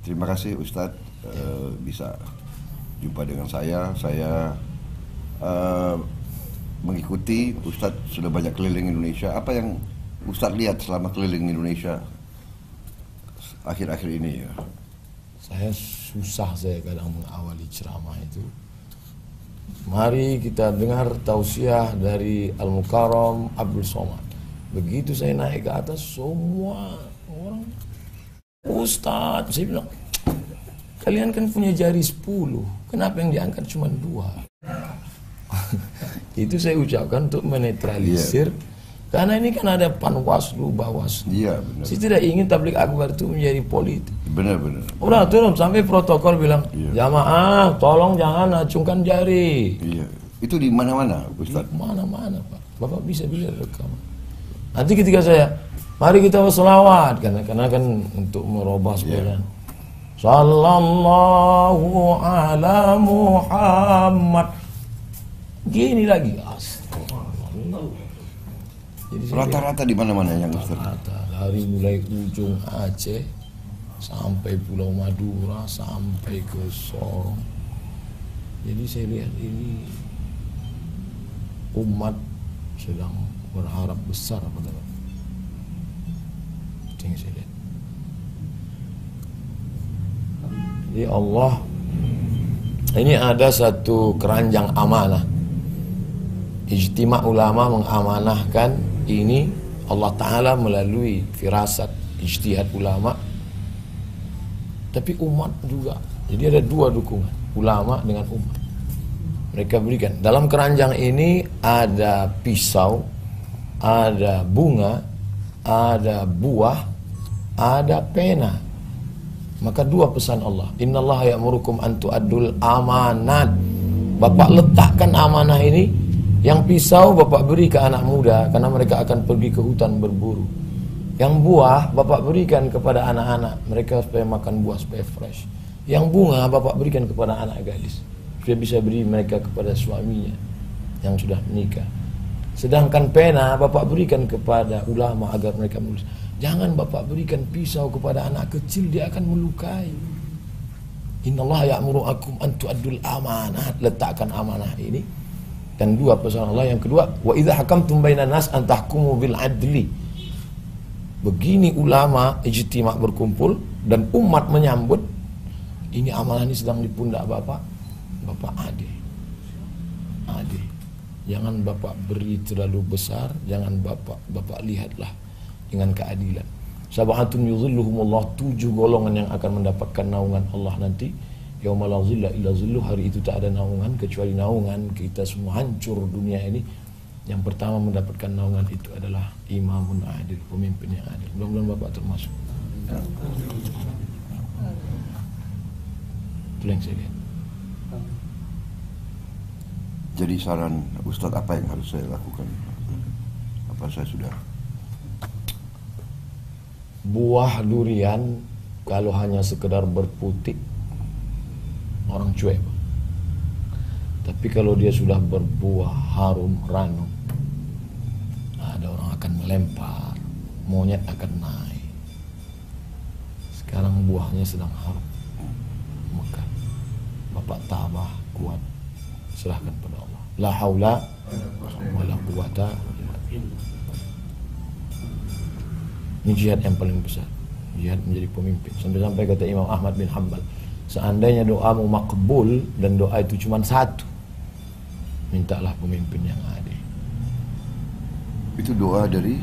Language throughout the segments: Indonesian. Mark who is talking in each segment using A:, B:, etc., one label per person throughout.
A: Terima kasih Ustadz bisa jumpa dengan saya. Saya mengikuti Ustadz sudah banyak keliling Indonesia. Apa yang Ustadz lihat selama keliling Indonesia akhir-akhir ini ya?
B: Saya kadang mengawali ceramah itu. Mari kita dengar tausiah dari Al-Mukarram Abdul Somad. Begitu saya naik ke atas, semua orang, Ustadz, saya bilang, kalian kan punya jari 10, kenapa yang diangkat cuma 2? Itu saya ucapkan untuk menetralisir. Karena ini kan ada Panwaslu, Bawaslu.
A: Iya, benar.
B: Saya tidak ingin tablik akbar itu menjadi politik.
A: Benar-benar.
B: Udah turun sampai protokol bilang, jamaah tolong jangan acungkan jari.
A: Iya. Itu di mana-mana, Ustaz?
B: Di mana-mana, Pak. Bapak bisa lihat rekaman. Nanti ketika saya, mari kita berselawat, karena kan untuk merubah sepeda. Sallallahu ala Muhammad. Gini lagi, astagfirullah.
A: Rata-rata di mana-mana yang Ustaz?
B: Rata, dari mulai ujung Aceh sampai Pulau Madura sampai ke Sorong. Jadi saya lihat ini umat sedang berharap besar pada itu yang saya lihat. Jadi Allah, ini ada satu keranjang amanah. Ijtima' ulama mengamanahkan ini Allah Ta'ala melalui firasat ijtihad ulama, tapi umat juga. Jadi ada 2 dukungan, ulama dengan umat. Mereka berikan dalam keranjang ini ada pisau, ada bunga, ada buah, ada pena. Maka 2 pesan Allah, innallaha ya'murukum an tu'addul amanat. Bapak letakkan amanah ini. Yang pisau Bapak beri ke anak muda karena mereka akan pergi ke hutan berburu. Yang buah Bapak berikan kepada anak-anak, mereka supaya makan buah supaya fresh. Yang bunga Bapak berikan kepada anak gadis supaya bisa beri mereka kepada suaminya yang sudah menikah. Sedangkan pena Bapak berikan kepada ulama agar mereka menulis. Jangan Bapak berikan pisau kepada anak kecil, dia akan melukai. Innallaha ya'murukum an tu'addul amanat. Letakkan amanah ini. Dan 2 pesan Allah. Yang kedua, wa idza hakamtum bainan nas an tahkumu bil adli. Begini ulama ijtima' berkumpul dan umat menyambut. Ini amanah ini sedang di pundak Bapak. Bapak adil. Adil. Jangan Bapak beri terlalu besar, jangan Bapak lihatlah dengan keadilan. Sab'atun yuzilluhumullah, 7 golongan yang akan mendapatkan naungan Allah nanti. Yauma la zilla illa zilluh, hari itu tak ada naungan kecuali naungan kita semua, hancur dunia ini. Yang pertama mendapatkan naungan itu adalah imamun adil, pemimpin yang adil. Mudah-mudahan Bapak termasuk. Itu yang saya lihat.
A: Jadi saran Ustadz apa yang harus saya lakukan? Apa saya sudah?
B: Buah durian kalau hanya sekedar berputik, orang cuek. Tapi kalau dia sudah berbuah harum, ranum, ada orang akan melempar, monyet akan naik. Sekarang buahnya sedang harum, maka Bapak tabah, kuat, serahkan pada Allah. La haula wala quwata. Ini jihad yang paling besar, jihad menjadi pemimpin. Sampai-sampai kata Imam Ahmad bin Hanbal, seandainya doamu makbul dan doa itu cuma 1, mintalah pemimpin yang adil.
A: Itu doa dari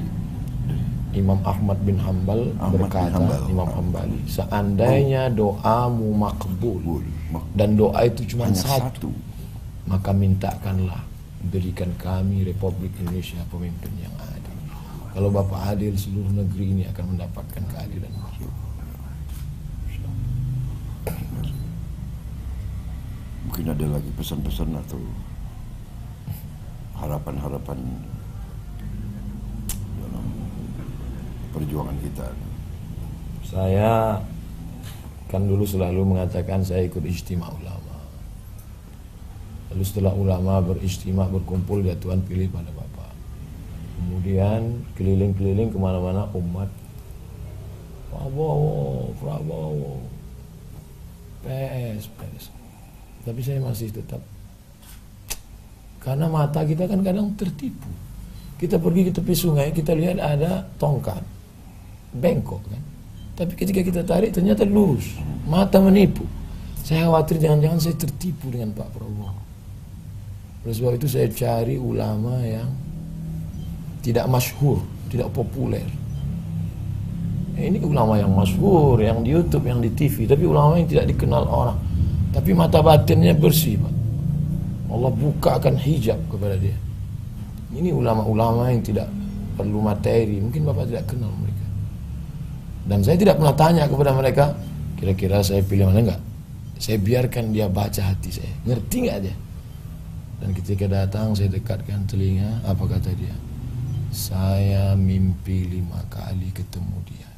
B: Imam Ahmad bin Hanbal berkata, Imam Hambali, seandainya doamu makbul dan doa itu cuma 1, maka mintakanlah berikan kami Republik Indonesia pemimpin yang adil. Kalau Bapak adil, seluruh negeri ini akan mendapatkan keadilan.
A: Mungkin ada lagi pesan-pesan atau harapan-harapan dalam perjuangan kita.
B: Saya kan dulu selalu mengatakan saya ikut ijtima' ulama. Lalu setelah ulama berijtima' berkumpul, ya Tuhan pilih pada Bapak. Kemudian keliling-keliling kemana-mana umat, Prabowo, Prabowo. PS. Tapi saya masih tetap, karena mata kita kan kadang tertipu. Kita pergi ke tepi sungai, kita lihat ada tongkat, bengkok kan. Tapi ketika kita tarik ternyata lurus. Mata menipu. Saya khawatir jangan-jangan saya tertipu dengan Pak Prabowo. Oleh sebab itu saya cari ulama yang tidak masyhur, tidak populer. Ini ulama yang masyhur, yang di YouTube, yang di TV, tapi ulama yang tidak dikenal orang. Tapi mata batinnya bersih, Pak. Allah bukakan hijab kepada dia. Ini ulama-ulama yang tidak perlu materi. Mungkin Bapak tidak kenal mereka. Dan saya tidak pernah tanya kepada mereka, kira-kira saya pilih mana enggak. Saya biarkan dia baca hati saya. Ngerti enggak dia? Dan ketika datang saya dekatkan telinga, apa kata dia? Saya mimpi 5 kali ketemu dia.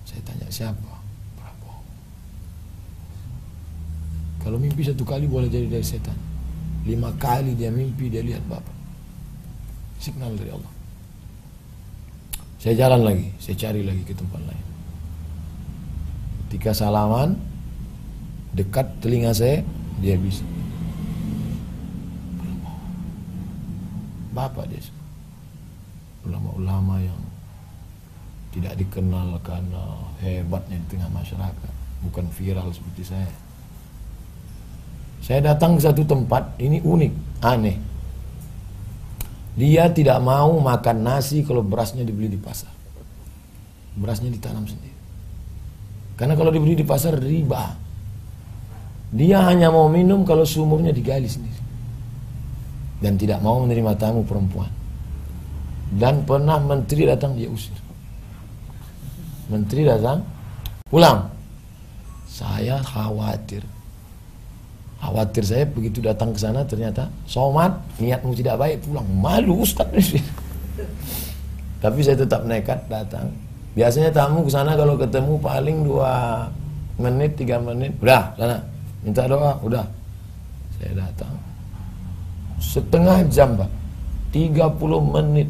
B: Saya tanya, siapa? Prabowo. Kalau mimpi 1 kali boleh jadi dari setan. 5 kali dia mimpi, dia lihat Bapak. Signal dari Allah. Saya jalan lagi, saya cari lagi ke tempat lain. Ketika salaman, dekat telinga saya, dia bisa. Bapak dia. Ulama-ulama yang tidak dikenal karena hebatnya di tengah masyarakat, bukan viral seperti saya. Saya datang ke satu tempat, ini unik, aneh. Dia tidak mau makan nasi kalau berasnya dibeli di pasar. Berasnya ditanam sendiri. Karena kalau dibeli di pasar riba. Dia hanya mau minum kalau sumurnya digali sendiri. Dan tidak mau menerima tamu perempuan. Dan pernah menteri datang dia usir. Menteri datang, pulang. Saya khawatir saya begitu datang ke sana ternyata somat, niatmu tidak baik, pulang. Malu Ustaz. Tapi saya tetap nekat datang. Biasanya tamu ke sana kalau ketemu paling 2 menit, 3 menit, udah sana minta doa, udah. Saya datang setengah jam, Pak, 30 menit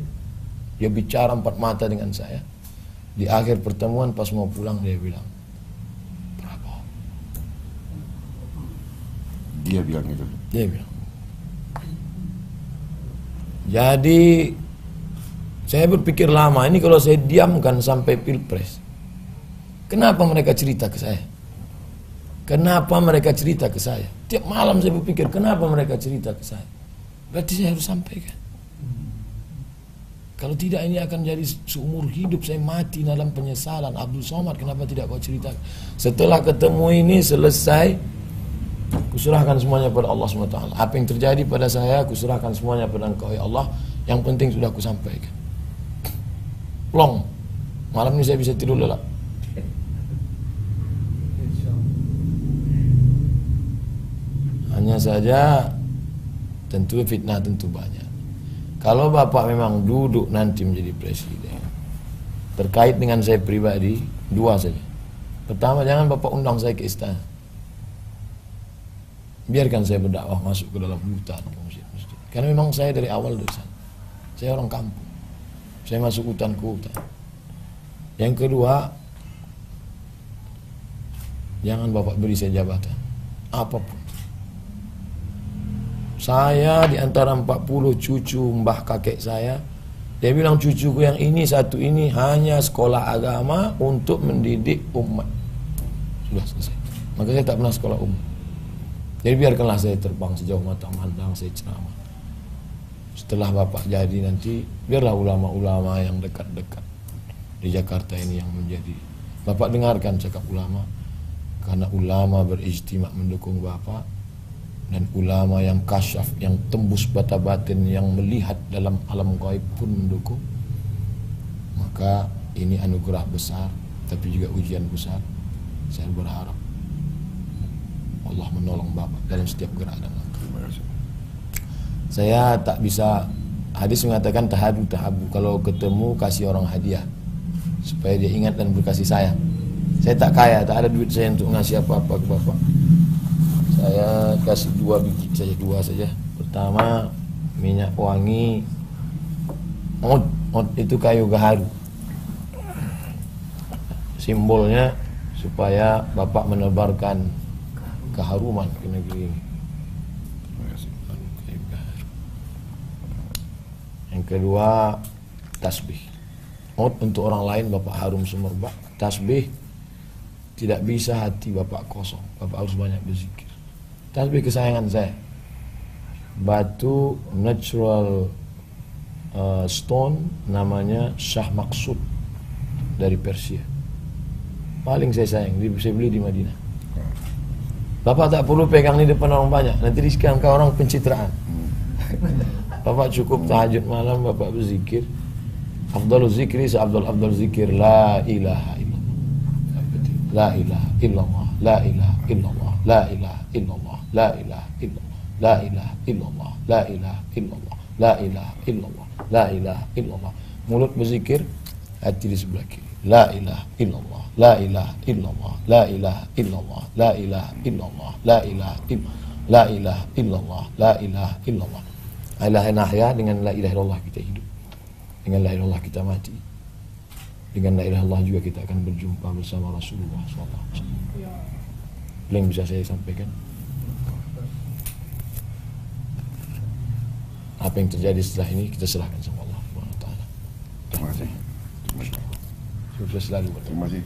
B: dia bicara 4 mata dengan saya. Di akhir pertemuan pas mau pulang dia bilang,
A: dia bilang itu.
B: Dia bilang. Jadi saya berpikir lama, ini kalau saya diamkan sampai Pilpres, kenapa mereka cerita ke saya? Kenapa mereka cerita ke saya? Tiap malam saya berpikir, kenapa mereka cerita ke saya? Berarti saya harus sampaikan. Kalau tidak ini akan jadi seumur hidup saya mati dalam penyesalan. Abdul Somad, kenapa tidak kau cerita? Setelah ketemu ini selesai, kuserahkan semuanya pada Allah SWT. Apa yang terjadi pada saya, kuserahkan semuanya pada Engkau ya Allah. Yang penting sudah kusampaikan. Long, malam ini saya bisa tidur lelap. Hanya saja tentu fitnah tentu banyak. Kalau Bapak memang duduk nanti menjadi presiden, terkait dengan saya pribadi, 2 saja. Pertama, jangan Bapak undang saya ke istana. Biarkan saya berdakwah masuk ke dalam hutan, ke masjid-masjid. Karena memang saya dari awal dari sana. Saya orang kampung. Saya masuk hutan ke hutan. Yang kedua, jangan Bapak beri saya jabatan apapun. Saya di antara 40 cucu mbah kakek saya, dia bilang cucuku yang ini satu ini hanya sekolah agama untuk mendidik umat. Sudah selesai. Maka saya tak pernah sekolah umat. Jadi biarkanlah saya terbang sejauh mata memandang, saya ceramah. Setelah Bapak jadi nanti, biarlah ulama-ulama yang dekat-dekat di Jakarta ini yang menjadi. Bapak dengarkan cakap ulama, karena ulama berijtima mendukung Bapak, dan ulama yang kasyaf, yang tembus bata batin, yang melihat dalam alam gaib pun mendukung. Maka ini anugerah besar, tapi juga ujian besar. Saya berharap Allah menolong Bapak dalam setiap gerak dan langkah. Saya tak bisa, hadis mengatakan tahabu, kalau ketemu kasih orang hadiah supaya dia ingat dan berkasih sayang. Saya tak kaya, tak ada duit saya untuk ngasih apa-apa ke Bapak. Saya kasih 2 biji saja, 2 saja. Pertama, minyak wangi od itu kayu gaharu. Simbolnya supaya Bapak menebarkan keharuman ke negeri ini.
A: Terima kasih.
B: Yang kedua, tasbih. Untuk orang lain Bapak harum semerbak. Tasbih, tidak bisa hati Bapak kosong. Bapak harus banyak berzikir. Tasbih kesayangan saya, batu natural stone, namanya Shah Maksud dari Persia. Paling saya sayang, saya beli di Madinah. Bapak tak perlu pegang di depan orang banyak, nanti disangka orang pencitraan. Bapak cukup tahajud malam, Bapak berzikir. Afdalul zikri seafdal zikir la ilaha illallah. La ilaha illallah, la ilaha illallah, la ilaha illallah, la ilaha illallah, la ilaha illallah, la ilaha illallah, la ilaha illallah, la ilaha illallah. Mulut berzikir, hati di sebelah kiri. La ilaha illallah, la ilaha illallah, la ilaha illallah, la ilaha illallah, la ilaha illallah, la ilaha illallah, la ilaha illallah. La ilaha nahya, dengan la ilaha illallah kita hidup. Dengan la ilaha illallah kita mati. Dengan la ilaha illallah juga kita akan berjumpa bersama Rasulullah SAW. Yang bisa saya sampaikan. Apa yang terjadi setelah ini kita serahkan sama Allah SWT.
A: Terima kasih.
B: Sukses selalu.
A: Terima kasih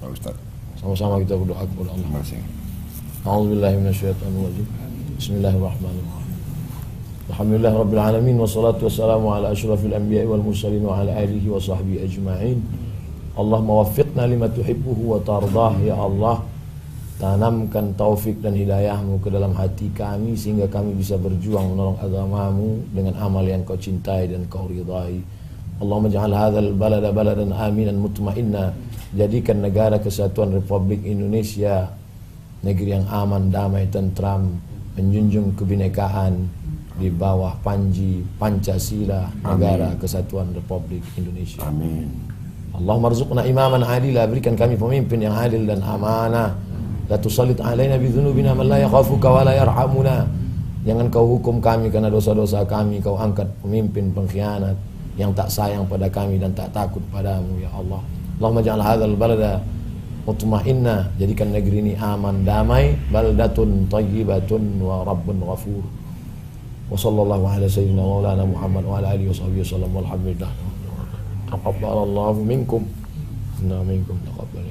A: Pak Ustaz.
B: Sama-sama kita berdoa kepada Allah.
A: Terima kasih.
B: A'udzubillahi minasyaitonirrajim. Bismillahirrahmanirrahim. Alhamdulillah rabbil alamin, wassalatu wassalamu ala asyrafil anbiya'i wal mursalin wa ala alihi wa sahbihi ajma'in. Allahumma waffiqna lima tuhibbuhu wa tardah. Ya Allah, tanamkan taufik dan hidayahmu ke dalam hati kami sehingga kami bisa berjuang menolong agamamu dengan amal yang kau cintai dan kau ridai. Allahumma ja'al hadzal balada baladan aminan mutmainna. Jadikan negara kesatuan Republik Indonesia negeri yang aman, damai, tentram, menjunjung kebinekaan di bawah panji Pancasila, negara kesatuan Republik Indonesia.
A: Amin.
B: Allahumma rzuqna imaman adila, berikan kami pemimpin yang adil dan amanah. La tusallit alaina bi dzunubina man la yakhafuka wa la yarhamuna. Jangan kau hukum kami karena dosa-dosa kami, kau angkat pemimpin pengkhianat yang tak sayang pada kami dan tak takut padamu, ya Allah. Allahumma ja'al hadzal balada mutma'inna, jadikan negeri ini aman, damai, baldatun thayyibatun wa rabbun ghafur. Wa sallallahu ala sayyidina maulana Muhammad wa ala alihi wa sahbihi wasallam walhamdulillah. Taqabbalallahu minkum inna minkum taqabbal.